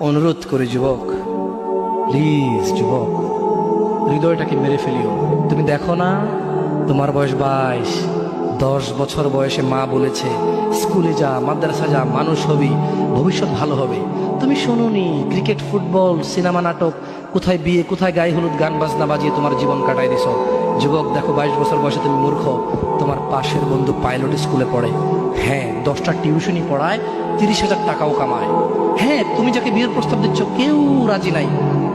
অনুরোধ করি যুবক, প্লিজ যুবক, হৃদয়টাকে মেরে ফেলিও। তুমি দেখো না, তোমার বয়স 22, 10 বছর বয়সে মা বলেছে স্কুলে যা, মাদ্রাসা যা, মানুষ হবি, ভবিষ্যৎ ভালো হবে। তুমি শোনোনি ক্রিকেট, ফুটবল, সিনেমা, নাটক, কোথায় বিয়ে, কোথায় গায়ে হলুদ, গান বাজনা বাজিয়ে তোমার জীবন কাটাই দিছো। যুবক দেখো, 22 বছর বয়সে তুমি মূর্খ। তোমার পাশের বন্ধু পাইলট স্কুলে পড়ে, হ্যাঁ 10টা টিউশনই পড়ায়, 30,000 টাকাও কামায়। হ্যাঁ, তুমি যাকে বিয়ের প্রস্তাব দিচ্ছ কেউ রাজি নাই,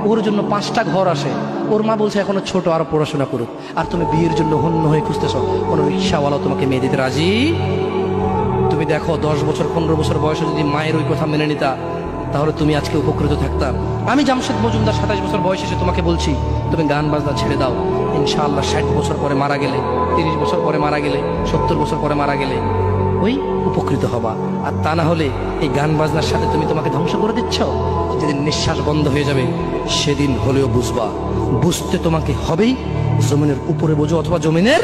ওর জন্য 5টা ঘর আসে, ওর মা বলছে এখনো ছোট, আরো পড়াশোনা করুক, আর তুমি বিয়ের জন্য হন্য হয়ে খুঁজতেছ। কোনো রিক্সাওয়ালা তোমাকে মেয়ে দিতে রাজি? তুমি দেখো 10 বছর 15 বছর বয়সে যদি মায়ের ওই কথা মেনে নিতা, তাহলে তুমি আজকে উপকৃত থাকতা। আমি জামশেদ মজুমদার 27 বছর বয়সে এসে তোমাকে বলছি তুমি গান বাজনা ছেড়ে দাও। ইনশাআল্লাহ 60 বছর পরে মারা গেলে, 30 বছর পরে মারা গেলে, 70 বছর পরে মারা গেলে ওই উপকৃত হবা। আর তা না হলে এই গান বাজনার সাথে তুমি তোমাকে ধ্বংস করে দিচ্ছ। যেদিন নিঃশ্বাস বন্ধ হয়ে যাবে সেদিন হলেও বুঝবা, বুঝতে তোমাকে হবেই। জমিনের উপরে বোঝো অথবা জমিনের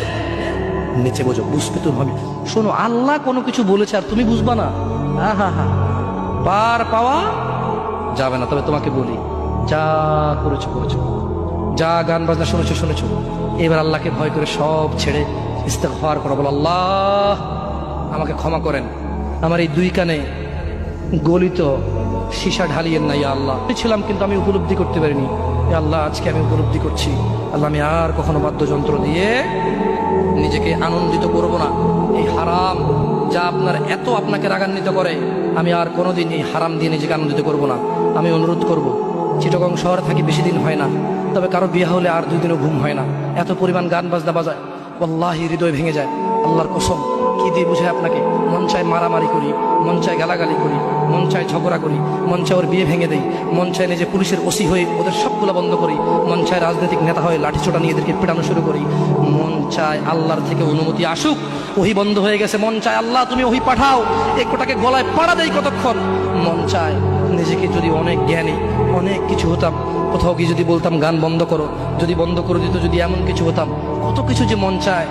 নিচে বোঝো, বুঝতে তুমি হবে। শোনো, আল্লাহ কোনো কিছু বলেছে আর তুমি বুঝবা না, হা হা, পার পাওয়া যাবে না। তবে তোমাকে বলি, যা করেছো করেছো, যা গান বাজনা শুনেছো শুনেছো, এবার আল্লাহকে ভয় করে সব ছেড়ে ইস্তেগফার করো। বলো, আল্লাহ আমাকে ক্ষমা করেন, আমার এই 2 কানে গলিত সীসা ঢালিয়েন না ইয়া আল্লাহ। ছিলাম কিন্তু আমি উপলব্ধি করতে পারিনি, ইয়া আল্লাহ আজকে আমি উপলব্ধি করছি। আল্লাহ আমি আর কখনো বাদ্যযন্ত্র দিয়ে নিজেকে আনন্দিত করব না। এই হারাম যা আপনার এত আপনাকে রাগান্বিত করে, আমি আর কোনোদিন এই হারাম দিয়ে নিজেকে আনন্দিত করব না। আমি অনুরোধ করব, চিটাগং শহরে থাকি বেশি দিন হয় না, তবে কারো বিয়ে হলে আর 2 দিনও ঘুম হয় না, এত পরিমাণ গান বাজনা বাজায়, আল্লাহি হৃদয় ভেঙে যায়। আল্লাহর কসম, কি দিয়ে বুঝায় আপনাকে? মন চায় মারামারি করি, মন চায় গালাগালি করি, মন চায় ঝগড়া করি, মন চায় ওর বিয়ে ভেঙে দেই, মন চায় নিজে পুলিশের ওসি হয়ে ওদের সবগুলা বন্ধ করি, মন চায় রাজনৈতিক নেতা হয়ে লাঠিছোটা নিয়ে এদেরকে পেটানো শুরু করি, মন চায় আল্লাহর থেকে অনুমতি আসুক, ওহি বন্ধ হয়ে গেছে, মন চায় আল্লাহ তুমি ওহি পাঠাও, একটাকে গলায় পাড়া দেই কতক্ষণ। মন চায় নিজেকে যদি অনেক জ্ঞানী, অনেক কিছু হতাম, কোথাও কি যদি বলতাম গান বন্ধ করো, যদি বন্ধ করে দিত, যদি এমন কিছু হতাম, কত কিছু যে মন চায়।